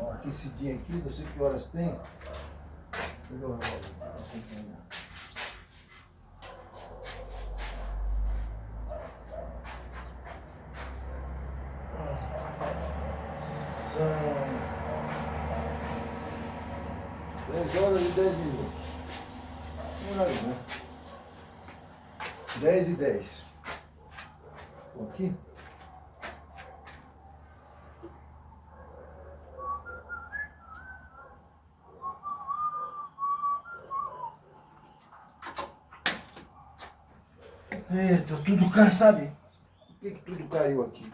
Ó, aquecidinho aqui, não sei que horas tem. Deixa eu acompanhar. São 10 horas e 10 minutos. Vamos lá, né? 10h10. Tô aqui. Eita, tudo caiu, sabe? Por que tudo caiu aqui?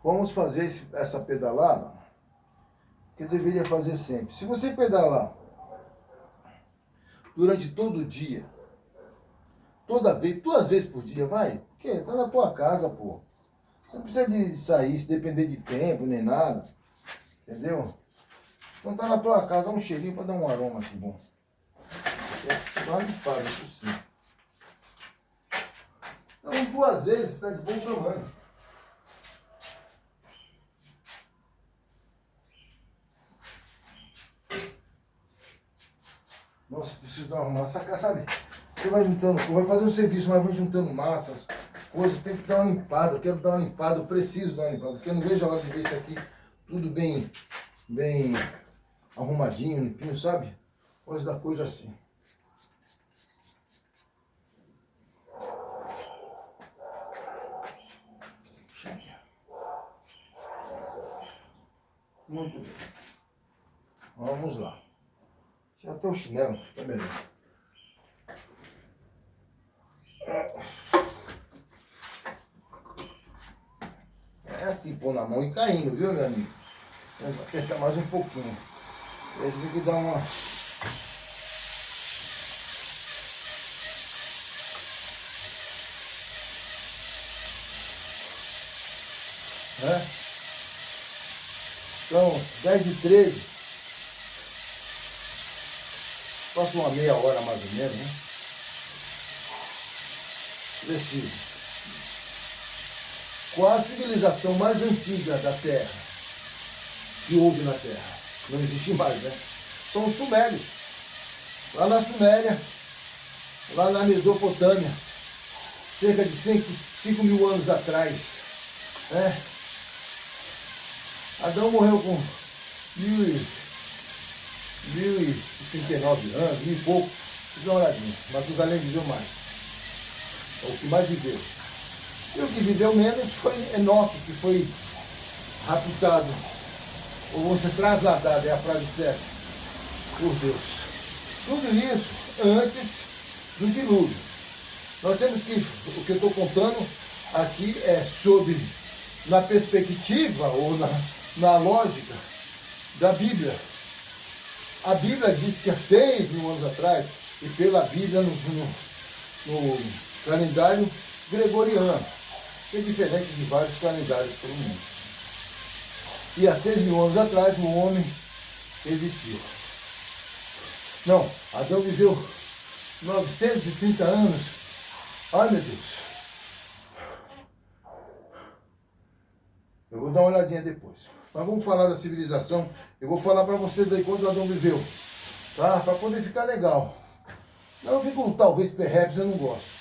Vamos fazer essa pedalada que eu deveria fazer sempre. Se você pedalar durante todo o dia, toda vez, 2 vezes por dia, vai, porque tá na tua casa, pô. Você não precisa de sair, se depender de tempo, nem nada. Entendeu? Então tá na tua casa, dá um cheirinho pra dar um aroma aqui bom. Dá uma limpada, é possível. Então 2 vezes tá de bom tamanho. Nossa, preciso dar uma massa, sabe? Você vai juntando, vai fazer um serviço, mas vai juntando massas, coisas, tem que dar uma limpada, eu quero dar uma limpada, eu preciso dar uma limpada, porque eu não vejo a hora de ver isso aqui tudo bem arrumadinho, limpinho, sabe? Coisa da coisa assim. Muito bem. Vamos lá. Já até o chinelo, tá melhor. É assim, pôr na mão e caindo, viu, meu amigo? Vamos apertar mais um pouquinho. Aí tem que dar uma... Então, 10h13. Passa uma meia hora mais ou menos, né? Preciso. Qual a civilização mais antiga da Terra que houve na Terra? Não existe mais, né? São os sumérios. Lá na Suméria, lá na Mesopotâmia, cerca de 5 mil anos atrás, né? Adão morreu com 1039 anos, 1000 e pouco. Dá uma olhadinha. Matusalém viveu mais. É o que mais viveu. E o que viveu menos foi Enoque, que foi raptado, ou você trasladado, é a frase certa, por Deus. Tudo isso antes do dilúvio. Nós temos que, o que eu estou contando aqui é sobre, na perspectiva ou na lógica da Bíblia. A Bíblia diz que há 6 mil anos atrás, e pela Bíblia no calendário gregoriano, que é diferente de vários calendários pelo mundo. E há 6 mil anos atrás o homem existiu. Não, Adão viveu 930 anos. Ai, meu Deus. Eu vou dar uma olhadinha depois. Mas vamos falar da civilização. Eu vou falar para vocês aí quando Adão viveu. Tá? Para poder ficar legal. Não fico talvez perreps, eu não gosto.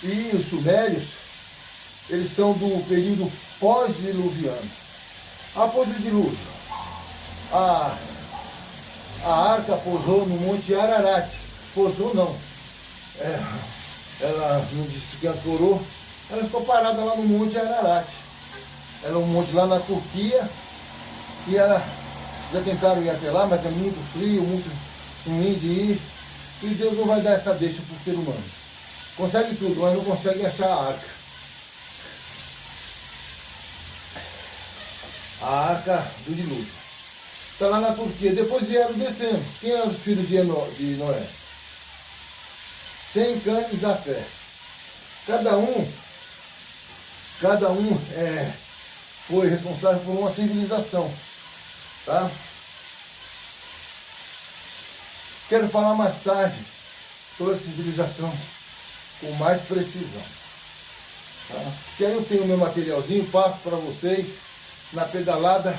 E os sumérios, eles são do período pós-diluviano. Após o dilúvio, a arca pousou no Monte Ararat. Pousou não. Ela não disse que ancorou, ela ficou parada lá no Monte Ararat. Era um monte lá na Turquia, e ela já tentaram ir até lá, mas é muito frio, muito ruim de ir, e Deus não vai dar essa deixa para o ser humano. Consegue tudo, mas não consegue achar a arca. A arca do dilúvio. Está lá na Turquia. Depois vieram descendo. Quem eram os filhos de Noé? Sem, Cã e Jafé. Cada um foi responsável por uma civilização, tá? Quero falar mais tarde sobre a civilização com mais precisão, tá? Que aí eu tenho meu materialzinho, passo para vocês na pedalada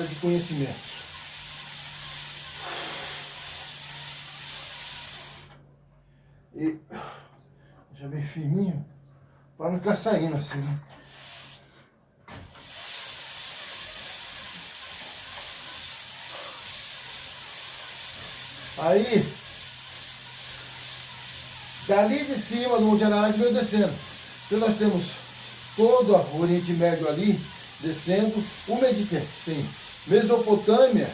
de conhecimento. E já bem firminho, para não ficar saindo assim, né? Aí, dali de cima do Monte Ararat veio descendo. Então nós temos todo o Oriente Médio ali, descendo. O Mediterrâneo, Mesopotâmia,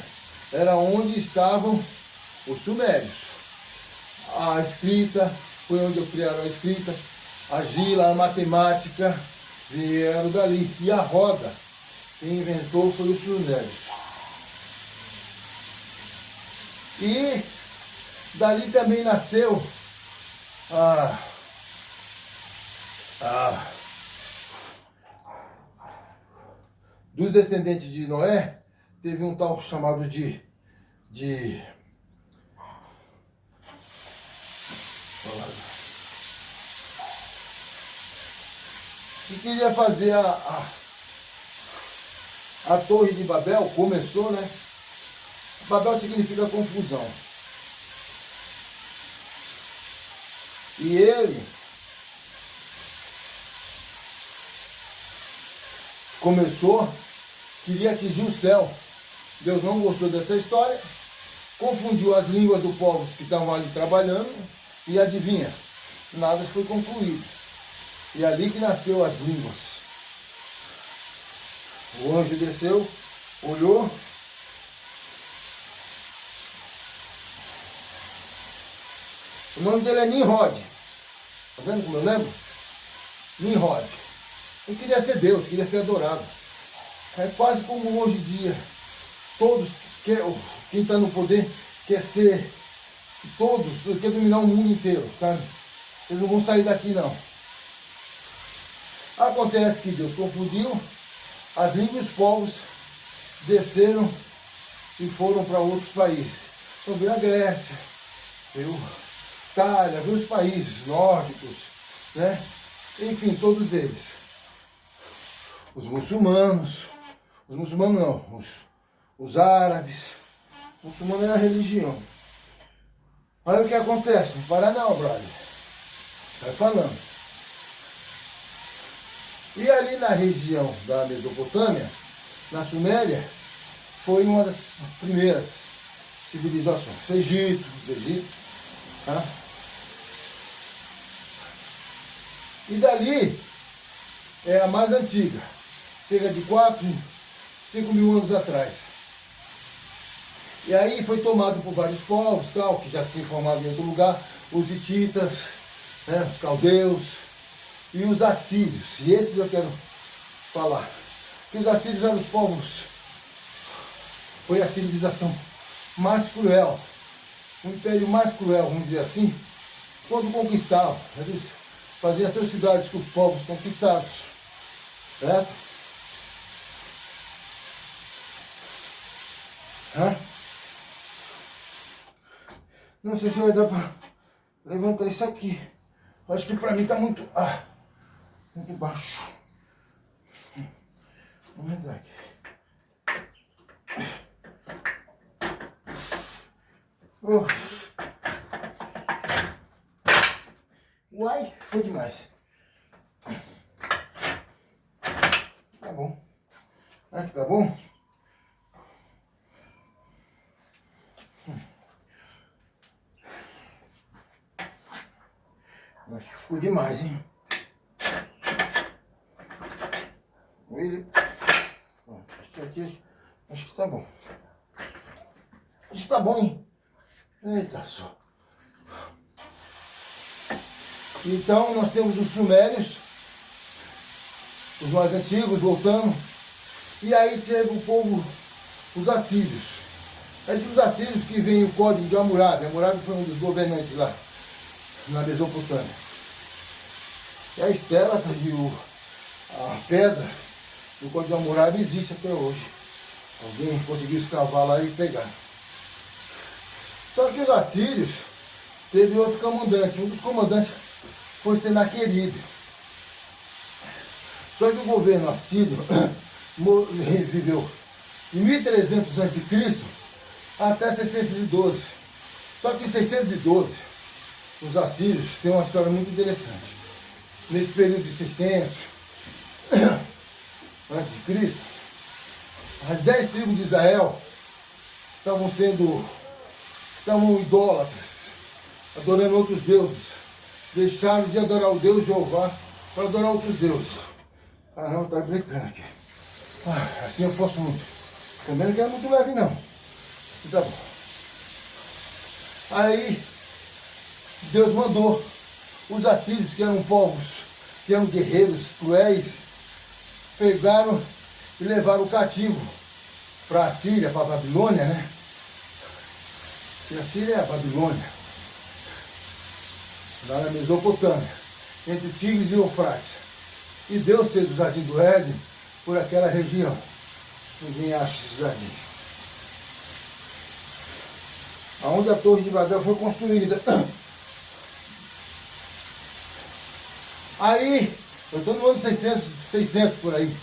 era onde estavam os sumérios. A escrita, foi onde criaram a escrita. A argila, a matemática, vieram dali. E a roda, quem inventou foi os sumérios. E dali também nasceu dos descendentes de Noé, teve um tal chamado de que queria fazer a Torre de Babel, começou, né? Babel significa confusão. E ele começou, queria atingir o céu. Deus não gostou dessa história, confundiu as línguas do povo que estavam ali trabalhando e adivinha, nada foi concluído. E ali que nasceu as línguas. O anjo desceu, olhou. O nome dele é Nimrod. Tá vendo como eu lembro? Nimrod. Ele queria ser Deus, queria ser adorado. É quase como hoje em dia. Todos, quem está no poder, quer ser, todos, quer dominar o mundo inteiro, sabe? Eles não vão sair daqui não. Acontece que Deus confundiu, as línguas e os povos desceram e foram para outros países. Então veio a Grécia, veio Itália, veio os países nórdicos, né? Enfim, todos eles. Os muçulmanos não, os árabes. Os muçulmanos é a religião. Aí o que acontece? Não para não, brother. Vai falando. E ali na região da Mesopotâmia, na Suméria, foi uma das primeiras civilizações. Egito, tá? E dali é a mais antiga, cerca de 5 mil anos atrás. E aí foi tomado por vários povos, tal, que já se formavam em outro lugar, os hititas, né, os caldeus e os assírios. E esses eu quero falar. Que os assírios eram os povos, foi a civilização mais cruel, o império mais cruel, vamos dizer assim, quando conquistavam. Eles faziam atrocidades com os povos conquistados, certo? Não sei se vai dar para levantar isso aqui. Acho que para mim está muito baixo. Vamos entrar aqui. Uai, foi demais. Tá bom. Aqui tá bom? Acho que ficou demais, hein? Ele. Acho que tá bom. Acho que tá bom, hein? Eita só. Então nós temos os sumérios, os mais antigos, voltando. E aí teve o povo, os assírios. É dos assírios que vem o código de Hammurabi. Hammurabi foi um dos governantes lá na Mesopotâmia. E a Estela e A pedra do Código da Muralha existe até hoje. Alguém conseguiu escavar lá e pegar. Só que os assírios teve outro comandante. Um dos comandantes foi Senaqueribe. Só que o governo assírio viveu de 1300 a.C. até 612. Só que em 612, os assírios têm uma história muito interessante. Nesse período de 600 a.C., as 10 tribos de Israel estavam idólatras, adorando outros deuses. Deixaram de adorar o Deus Jeová para adorar outros deuses. Ah, não, tá brincando aqui. Ah, assim eu posso muito. Também não quero muito leve, não. Tá bom. Aí, Deus mandou os assírios, que eram povos, que eram guerreiros, cruéis, pegaram e levaram o cativo para a Síria, para a Babilônia, né? E a Síria é a Babilônia, lá na Mesopotâmia, entre Tigres e Eufrates. E Deus fez o Jardim do Éden por aquela região. Ninguém acha esse jardim. Aonde a Torre de Babel foi construída. Aí, eu estou no ano 600 por aí.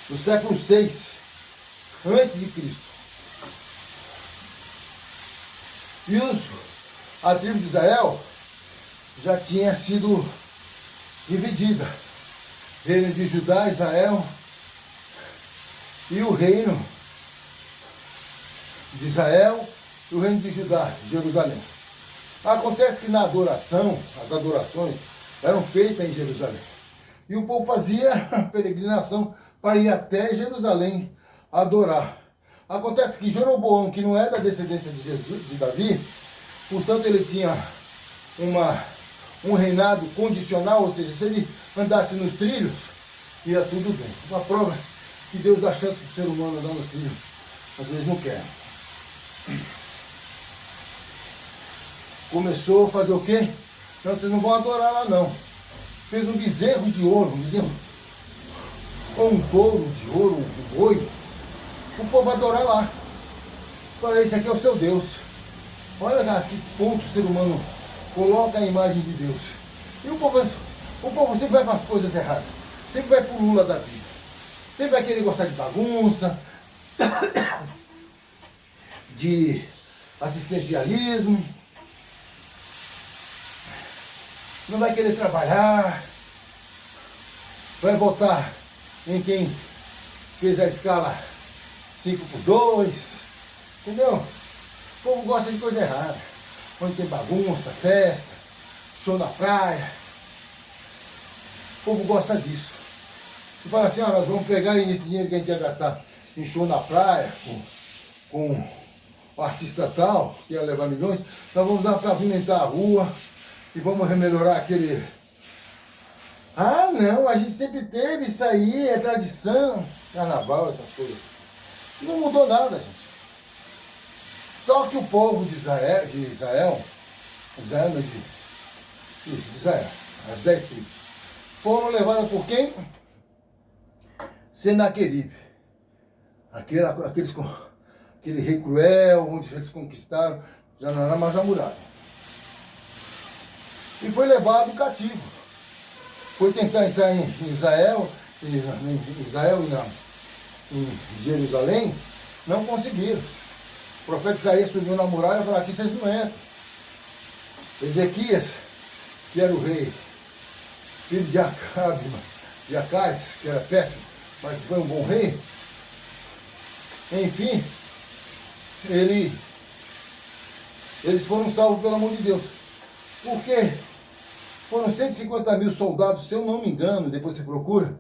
No século 6, antes de Cristo. E a tribo de Israel já tinha sido dividida. Reino de Judá, Israel, e o reino de Israel e o reino de Judá, Jerusalém. Acontece que na adoração, as adorações eram feitas em Jerusalém. E o povo fazia peregrinação para ir até Jerusalém adorar. Acontece que Jeroboão, que não é da descendência de Jesus, de Davi, portanto ele tinha um reinado condicional, ou seja, se ele andasse nos trilhos, ia tudo bem. Uma prova que Deus dá chance para o ser humano andar nos trilhos, às vezes não quer. Começou a fazer o quê? Não, vocês não vão adorar lá não. Fez um bezerro de ouro, ou um touro de ouro, um boi. O povo vai adorar lá. Falei, esse aqui é o seu Deus. Olha lá, que ponto o ser humano coloca a imagem de Deus. E o povo sempre vai para as coisas erradas. Sempre vai para o Lula da vida. Sempre vai querer gostar de bagunça, de assistencialismo. Não vai querer trabalhar. Vai votar em quem fez a escala 5x2. Entendeu? O povo gosta de coisa errada. Onde tem bagunça, festa, show na praia. O povo gosta disso. Você fala assim, nós vamos pegar esse dinheiro que a gente ia gastar em show na praia, com o artista tal, que ia levar milhões, nós vamos dar para pavimentar a rua e vamos remelhorar aquele... Ah, não, a gente sempre teve isso aí, é tradição, carnaval, essas coisas. Não mudou nada, gente. Só que o povo de Israel, as 10 tribos, foram levadas por quem? Senaqueribe. Aquele rei cruel, onde eles conquistaram, já não era mais a muralha. E foi levado cativo. Foi tentar entrar em Israel e em Jerusalém, não conseguiram. O profeta Isaías subiu na muralha e falou, aqui vocês não entram. Ezequias, que era o rei, filho de Acais, que era péssimo, mas foi um bom rei. Enfim, eles foram salvos pelo amor de Deus. Porque foram 150 mil soldados, se eu não me engano, depois você procura,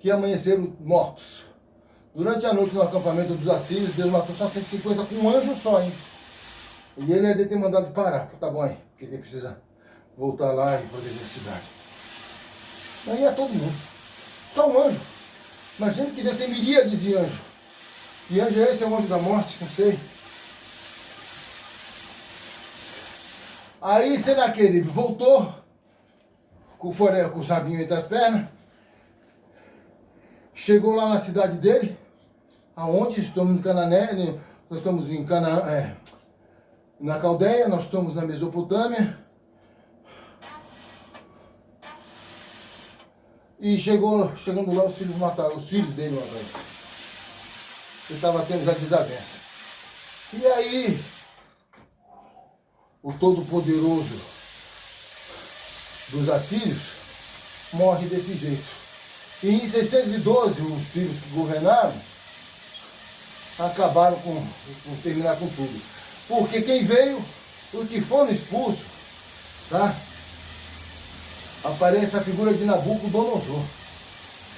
que amanheceram mortos. Durante a noite no acampamento dos assírios, Deus matou só 150 com um anjo só, hein? E ele ia ter mandado parar. Tá bom, hein? Porque ele precisa voltar lá e proteger a cidade. Aí ia todo mundo. Só um anjo. Imagina que Deus tem miríades de anjos. Que anjo é esse? É o anjo da morte? Não sei. Aí Senaqueribe voltou com o sabinho entre as pernas. Chegou lá na cidade dele, aonde estamos em Canané, nós estamos em na Caldeia, nós estamos na Mesopotâmia. E chegando lá, os filhos mataram, os filhos dele mataram. Ele estava tendo já desavença. E aí, o Todo-Poderoso dos assírios morre desse jeito. E em 612, os filhos que governaram acabaram terminar com tudo. Porque quem veio, os que foram expulsos, tá? Aparece a figura de Nabucodonosor.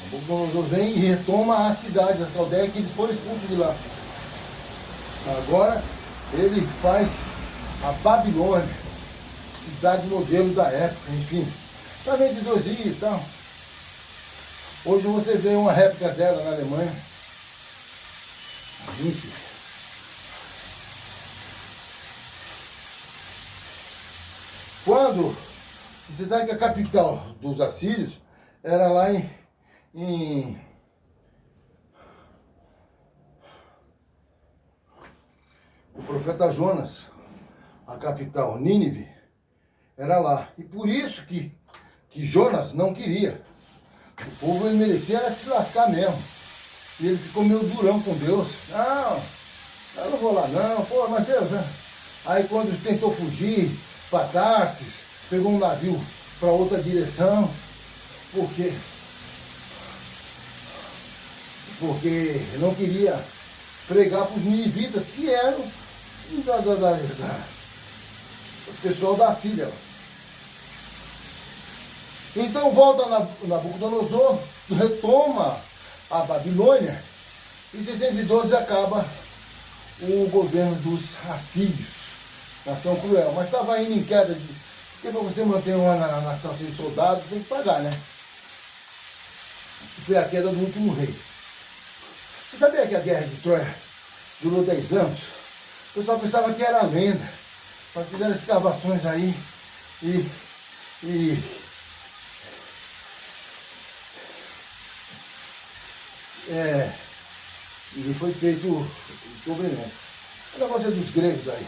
Nabucodonosor vem e retoma a cidade, a Caldeia, que eles foram expulsos de lá. Agora ele faz a Babilônia, cidade modelo da época, enfim. Está vendo de 2 dias e tal. Hoje você vê uma réplica dela na Alemanha. Enfim. Quando, você sabe que a capital dos assírios era lá em o profeta Jonas, a capital, Nínive, era lá. E por isso que Jonas não queria. O povo ele merecia era se lascar mesmo. E ele ficou meio durão com Deus. Não, eu não vou lá não, pô, mas Deus, né? Aí quando ele tentou fugir para Tarsis, pegou um navio para outra direção, porque não queria pregar para os ninivitas, que eram o pessoal da Síria. Então volta Nabucodonosor, retoma a Babilônia, e em 612 acaba o governo dos assírios, nação cruel. Mas estava indo em queda porque para você manter uma nação sem soldados, tem que pagar, né? Foi a queda do último rei. Você sabia que a guerra de Troia durou 10 anos? O pessoal pensava que era lenda. Mas fizeram escavações aí e foi feito descobrimento. O negócio é dos gregos aí.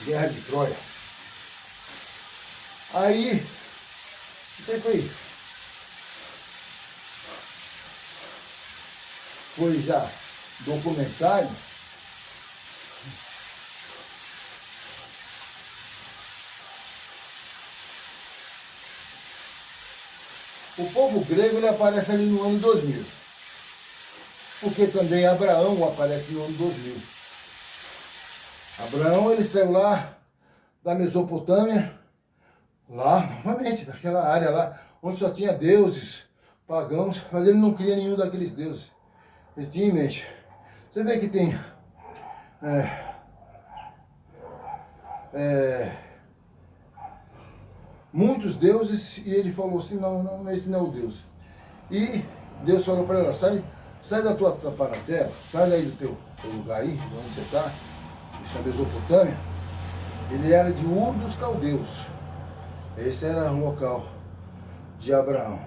Guerra de Troia. Aí, foi já documentário. O povo grego ele aparece ali no ano 2000. Porque também Abraão aparece no ano 2000. Abraão ele saiu lá da Mesopotâmia, lá novamente, daquela área lá, onde só tinha deuses pagãos, mas ele não cria nenhum daqueles deuses. Ele tinha em mente. Você vê que tem muitos deuses, e ele falou assim, não, esse não é o Deus. E Deus falou para ela, sai da tua parentela, sai daí do teu lugar aí, onde você está, isso é a Mesopotâmia. Ele era de Ur dos Caldeus. Esse era o local de Abraão.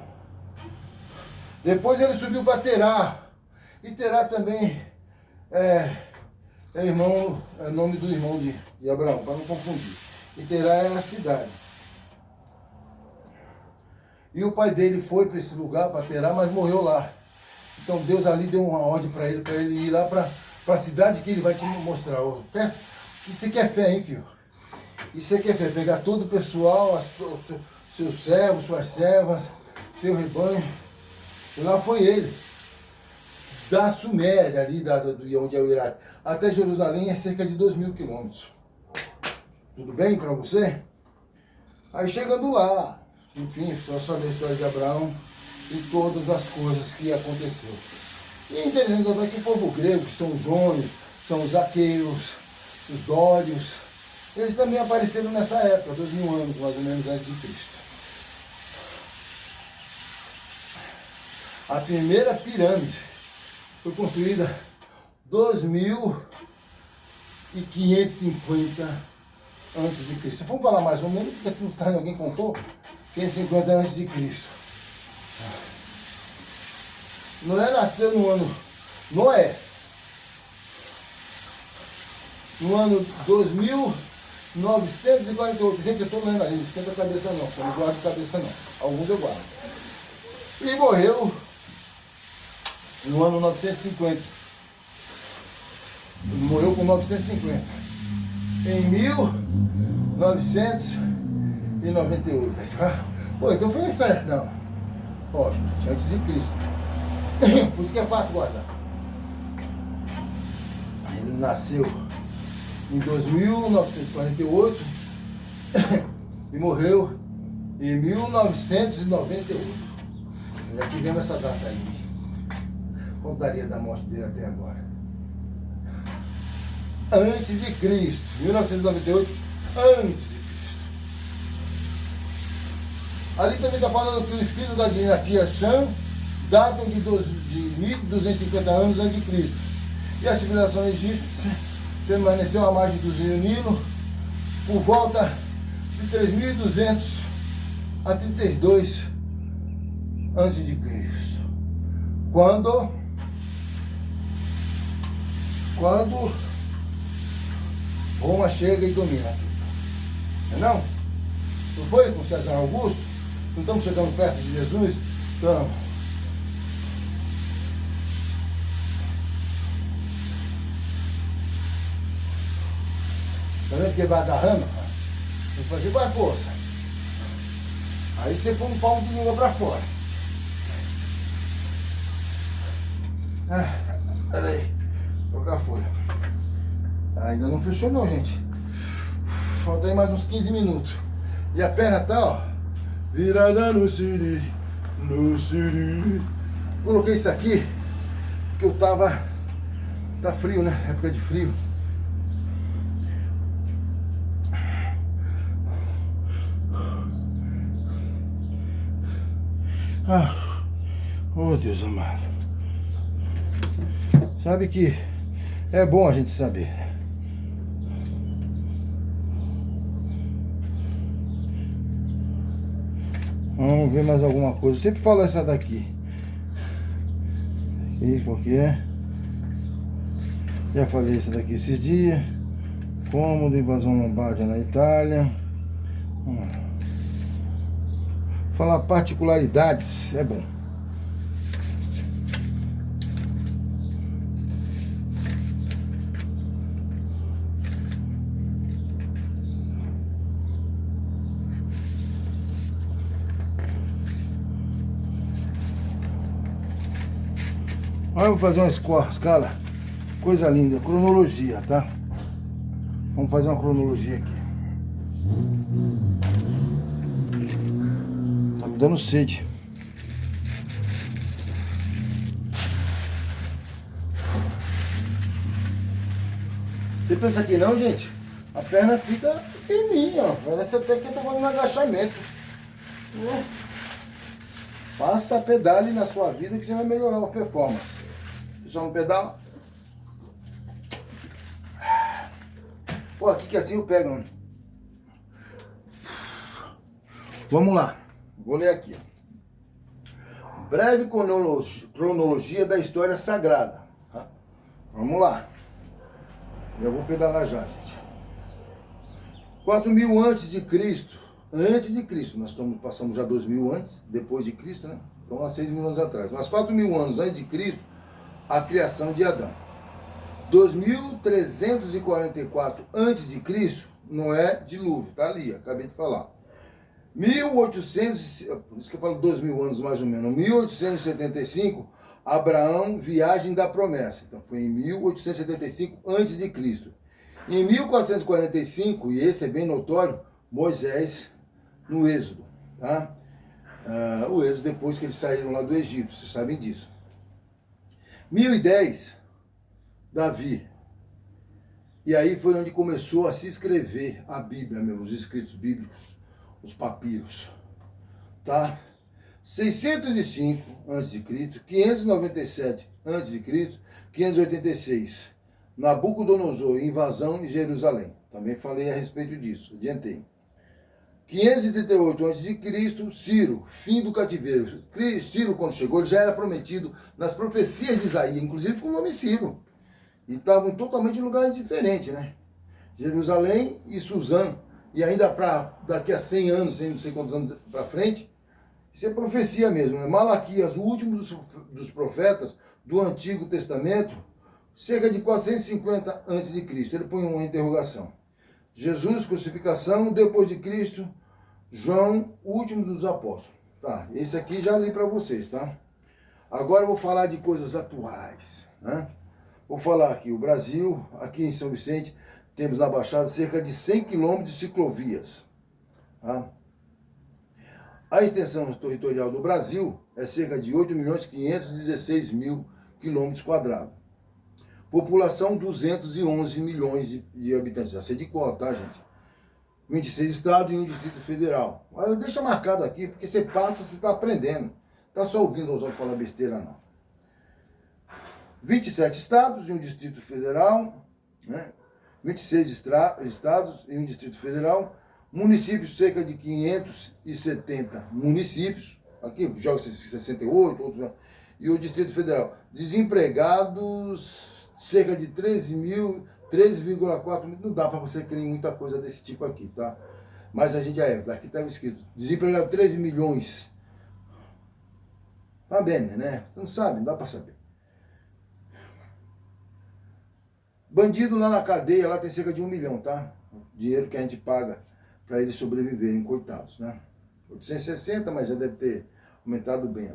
Depois ele subiu para Terá. E Terá também é nome do irmão de Abraão, para não confundir. E Terá é a cidade. E o pai dele foi para esse lugar, para Terá, mas morreu lá. Então Deus ali deu uma ordem para ele ir lá para a cidade que ele vai te mostrar. Isso aqui é fé, hein, filho? Isso aqui é fé. Pegar todo o pessoal, seus servos, suas servas, seu rebanho. E lá foi ele. Da Suméria, ali onde é o Iraque, até Jerusalém é cerca de 2.000 quilômetros. Tudo bem para você? Aí chegando lá, enfim, só saber a história de Abraão e todas as coisas que aconteceu. E interessante também que o povo grego, que são os jônios, são os aqueus, os dórios, eles também apareceram nessa época, 2.000 anos mais ou menos antes de Cristo. A primeira pirâmide foi construída 2.550 antes de Cristo. Vamos falar mais ou menos, porque não sabe, alguém contou, 550 antes de Cristo. Noé nasceu no ano Noé. No ano 2948. Gente, eu estou lendo aí, não esquenta a cabeça não, eu não guardo a cabeça não. Alguns eu guardo. E morreu no ano 950. Ele morreu com 950. Em 1998. Pô, então foi nessa época. Não. Lógico, antes de Cristo. Por isso que é fácil guardar. Ele nasceu em 2948 e morreu em 1998. Já tivemos essa data aí. Contaria da morte dele até agora. Antes de Cristo, 1998, antes de Cristo. Ali também está falando que os espíritos da dinastia Shang datam de 1.250 anos antes de Cristo. E a civilização egípcia permaneceu à margem do rio Nilo por volta de 3.200 a 32 antes de Cristo. Quando Roma chega e domina. Não? Não foi com César Augusto? Não estamos chegando perto de Jesus? Estamos. Tá vendo que vai dar rama? Tem que fazer com a força. Aí você põe um palmo de língua pra fora. Peraí. Vou trocar a folha. Ainda não fechou não, gente. Falta aí mais uns 15 minutos. E a perna tá, ó, virada no siri. Coloquei isso aqui porque eu tava... Tá frio, né? Época de frio. Oh, Deus amado. Sabe que é bom a gente saber. Vamos ver mais alguma coisa. Eu sempre falo essa daqui. Aqui, qual que é? Já falei essa daqui esses dias. Cômodo, invasão lombarda na Itália. Falar particularidades é bom. Vamos fazer uma escala, coisa linda, cronologia, tá? Vamos fazer uma cronologia aqui. Tá me dando sede. Você pensa que não, gente? A perna fica firminha, ó. Parece até que eu tô fazendo um agachamento. Faça pedale na sua vida que você vai melhorar a performance. Só não pedala. Pô, aqui que assim eu pego, mano. Vamos lá. Vou ler aqui. Breve cronologia da história sagrada. Tá? Vamos lá. Eu vou pedalar já, gente. 4.000 antes de Cristo. Antes de Cristo. Nós passamos já 2.000 antes, depois de Cristo, né? Então há 6.000 anos atrás. Mas 4.000 anos antes de Cristo, a criação de Adão. 2.344 antes de Cristo, Noé, dilúvio, tá ali, acabei de falar. 1800, por isso que eu falo 2.000 anos mais ou menos, 1875, Abraão, viagem da promessa. Então foi em 1875 antes de Cristo. Em 1445, e esse é bem notório, Moisés no Êxodo, tá? O Êxodo depois que eles saíram lá do Egito, vocês sabem disso. 1010, Davi. E aí foi onde começou a se escrever a Bíblia mesmo, os escritos bíblicos, os papiros, tá? 605 a.C., 597 a.C., 586, Nabucodonosor, invasão em Jerusalém. Também falei a respeito disso, adiantei. 538 a.C., Ciro, fim do cativeiro. Ciro, quando chegou, ele já era prometido nas profecias de Isaías, inclusive com o nome Ciro. E estavam totalmente em lugares diferentes, né? Jerusalém e Suzã. E ainda para daqui a 100 anos, não sei quantos anos para frente, isso é profecia mesmo. Né? Malaquias, o último dos profetas do Antigo Testamento, cerca de 450 a.C. Ele põe uma interrogação. Jesus, crucificação, depois de Cristo, João, último dos apóstolos. Tá, esse aqui já li para vocês, tá? Agora eu vou falar de coisas atuais, né? Vou falar aqui, o Brasil, aqui em São Vicente, temos na Baixada cerca de 100 quilômetros de ciclovias. Tá? A extensão territorial do Brasil é cerca de 8.516.000 quilômetros quadrados. População 211 milhões de habitantes. Já sei de qual, tá, gente? 26 estados e um Distrito Federal. Mas deixa marcado aqui, porque você passa, você está aprendendo. Tá só ouvindo os outros falar besteira, não. 27 estados e um Distrito Federal, né? 26 estados e um Distrito Federal. Municípios, cerca de 570 municípios. Aqui joga 68, outros, e o Distrito Federal. Desempregados, cerca de 13,4 mil. Não dá para você crer muita coisa desse tipo aqui, tá? Mas a gente já é. Aqui estava escrito: desempregado 13 milhões. Tá bem, né? Você não sabe, não dá para saber. Bandido lá na cadeia, lá tem cerca de 1 milhão, tá? Dinheiro que a gente paga para eles sobreviverem, coitados, né? 860, mas já deve ter aumentado bem.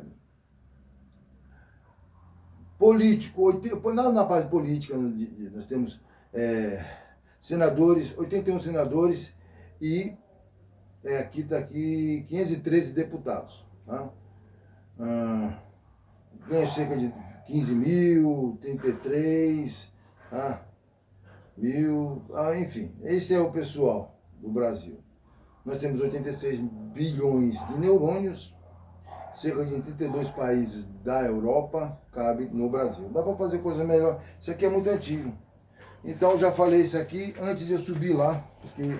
Político, na base política, nós temos senadores, 81 senadores e aqui está aqui 513 deputados, tá? Ganha cerca de 15 mil, 33 mil, enfim, esse é o pessoal do Brasil. Nós temos 86 bilhões de neurônios, cerca de 32 países da Europa cabe no Brasil. Dá para fazer coisa melhor. Isso aqui é muito antigo. Então eu já falei isso aqui antes de eu subir lá, porque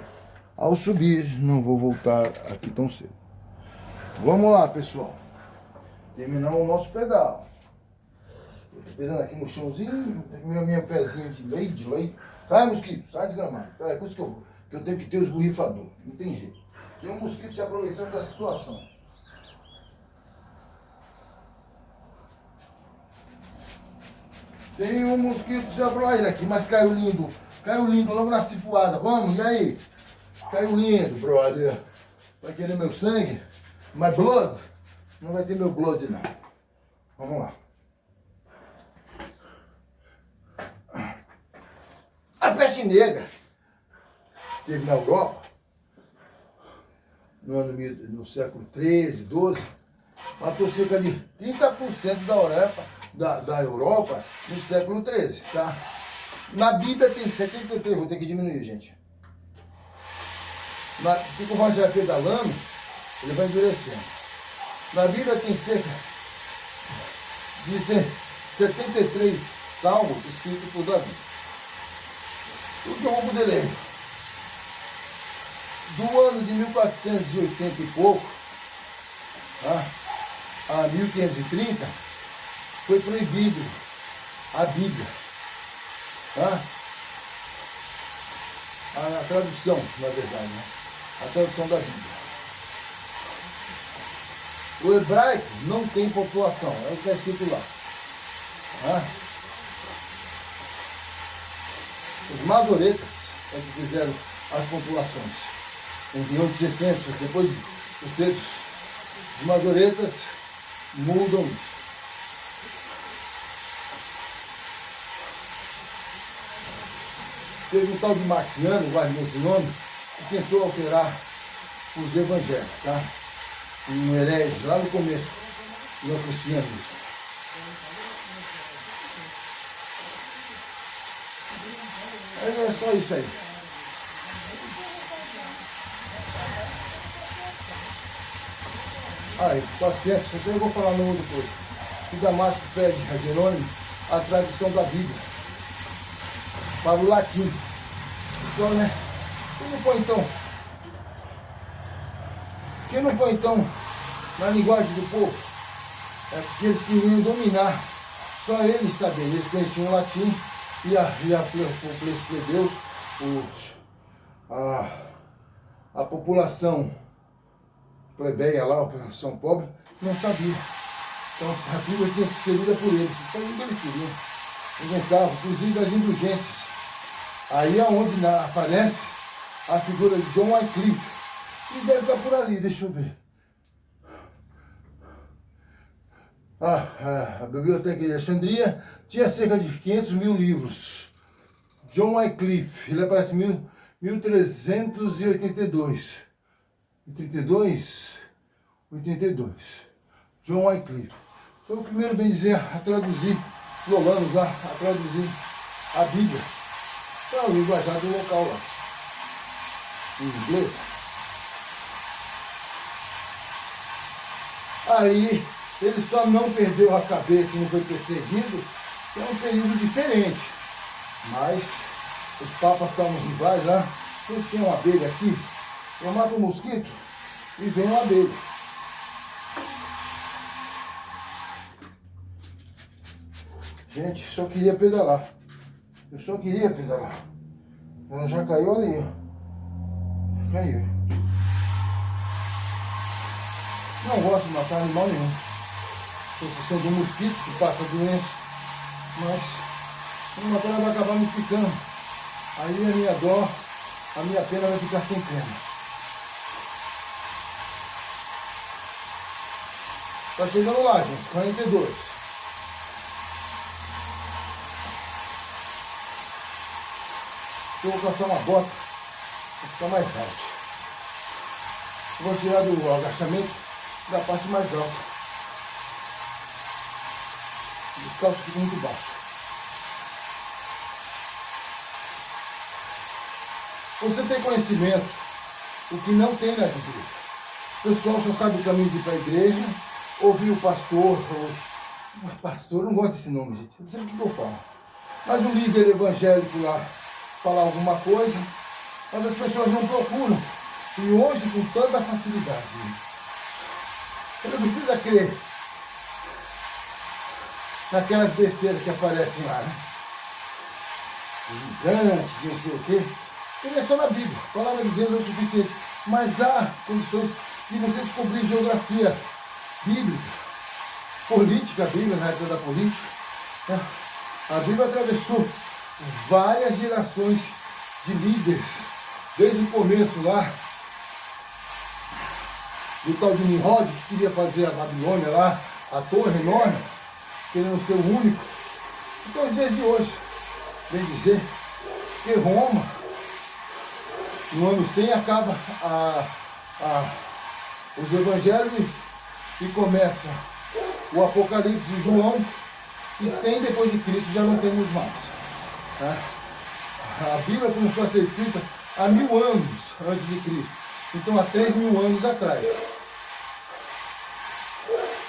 ao subir não vou voltar aqui tão cedo. Vamos lá, pessoal. Terminamos o nosso pedal. Estou pesando aqui no chãozinho, meu pezinho de lei. Sai, mosquito, sai desgramado. É por isso que eu tenho que ter os borrifadores. Não tem jeito. Tem um mosquito se aproveitando da situação. Tem um mosquito se aproveitando aqui, mas caiu lindo logo na cipuada. Vamos, e aí? Caiu lindo, brother. Vai querer meu sangue? My blood? Não vai ter meu blood, não. Vamos lá. A peste negra teve na Europa, no século XIII, XII, matou cerca de 30% da Europa no século XIII, tá? Na Bíblia tem 73, vou ter que diminuir, gente. Se o vai pedalando, ele vai endurecendo. Na Bíblia tem cerca de 73 salmos escritos por Davi. O que eu vou poder ler? Do ano de 1480 e pouco a 1530 foi proibido a Bíblia. A tradução, na verdade, né? A tradução da Bíblia. O hebraico não tem pontuação, é o que está escrito lá. Os masoretas é que fizeram as pontuações. Em 1860, depois os textos dos masoretas mudam isso. Teve um tal de Marciano, guarde esse nome, que tentou alterar os evangelhos, tá? Um herege, lá no começo, no cristianismo. É só isso aí. Paciência, isso eu vou falar no outro depois. Que Damasco pede a Jerônimo a tradução da Bíblia para o latim. Então, né? Por que não põe então? Por que não põe então na linguagem do povo? É porque eles queriam dominar. Só eles sabiam. Eles conheciam o latim e os plebeus, a população plebeia lá, a população pobre, não sabia. Então a Bíblia tinha que ser lida por eles. Então o que eles queriam. Inventavam, inclusive das indulgências. Aí é onde aparece a figura de John Wycliffe. E deve estar por ali, deixa eu ver. A Biblioteca de Alexandria tinha cerca de 500 mil livros. John Wycliffe, ele aparece em 1382. 82? John Wycliffe. Foi o primeiro, bem dizer, a traduzir, Lolanos, a traduzir a Bíblia para o linguajar do local lá, em inglês. Aí, ele só não perdeu a cabeça e não foi perseguido, que é um período diferente. Mas os papas estavam rivais lá. Eles têm uma abelha aqui, eu mato um mosquito e vem uma abelha. Gente, só queria pedalar. Eu só queria pedalar. Ela já caiu ali, ó. Já caiu. Não gosto de matar animal nenhum. Possessão do mosquito que passa doença. Mas se matar ela vai acabar me picando. Aí a minha dó, a minha pena vai ficar sem pena. Tá chegando lá, gente. 42. Eu vou calçar uma bota para ficar mais alto. Eu vou tirar do agachamento da parte mais alta. O descalço fica muito baixo. Você tem conhecimento, o que não tem nas igrejas. O pessoal só sabe o caminho de ir para a igreja, ouvir o pastor, o pastor, eu não gosto desse nome, gente, não sei o que eu falo. Mas o líder evangélico lá falar alguma coisa, mas as pessoas não procuram. E hoje, com tanta facilidade, você não precisa crer naquelas besteiras que aparecem lá, né? Gigante, de não sei o quê. Ele é só na Bíblia. A palavra de Deus é o suficiente. Mas há condições de você descobrir geografia bíblica, política bíblica, na época da política. Né? A Bíblia atravessou várias gerações de líderes, desde o começo lá, do tal de Nimrod, que queria fazer a Babilônia lá, a torre enorme, querendo ser o único. Então, os dias de hoje, bem dizer, que Roma, no ano 100, acaba os evangelhos e começa o Apocalipse de João, e 100 depois de Cristo já não temos mais. Tá? A Bíblia começou a ser escrita há 1000 anos antes de Cristo. Então, há 3000 anos atrás.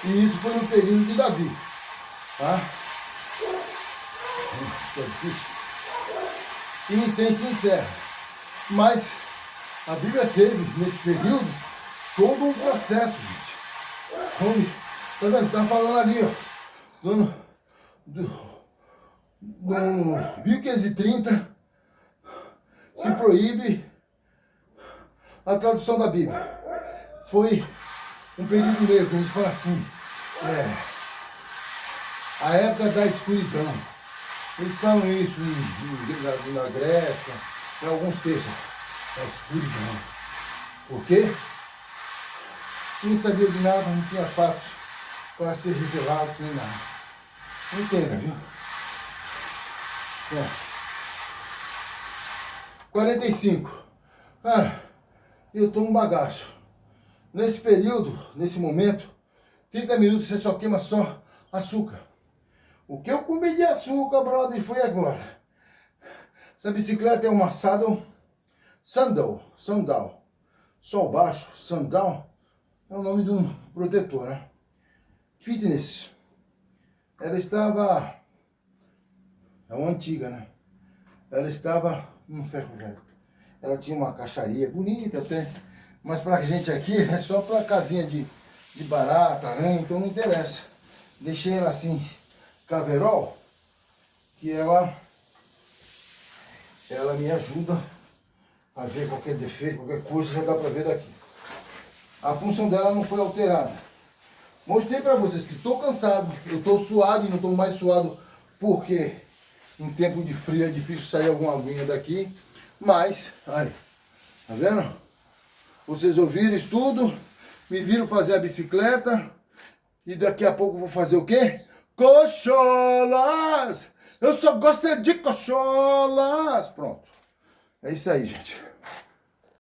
E isso foi no período de Davi. Tá? E em 100 se encerra. Mas a Bíblia teve, nesse período, todo um processo, gente. Tá vendo? Tá falando ali, ó. No 1530 se proíbe a tradução da Bíblia. Foi um período meio que a gente fala assim, a época da escuridão. Eles falam isso na Grécia, em alguns textos. A escuridão. Por quê? Ninguém sabia de nada, não tinha fatos para ser revelado nem nada. Entenda, viu? 45. Cara, eu tô um bagaço. Nesse período, nesse momento, 30 minutos você só queima só açúcar. O que eu comi de açúcar, brother, foi agora. Essa bicicleta é uma Sandal. Sol baixo, Sandal, é o nome de um protetor, né? Fitness. Ela estava... É uma antiga, né? Ela estava num ferro velho. ela tinha uma caixaria bonita, até, mas pra gente aqui é só pra casinha de barata, rã, então não interessa. Deixei ela assim, caverol, que ela me ajuda a ver qualquer defeito, qualquer coisa, já dá pra ver daqui. A função dela não foi alterada. Mostrei pra vocês que estou cansado, eu estou suado e não estou mais suado porque em tempo de frio é difícil sair alguma aguinha daqui. Mas, aí, tá vendo? Vocês ouviram isso tudo, me viram fazer a bicicleta e daqui a pouco eu vou fazer o quê? Cocholas! Eu só gosto de cocholas! Pronto. É isso aí, gente.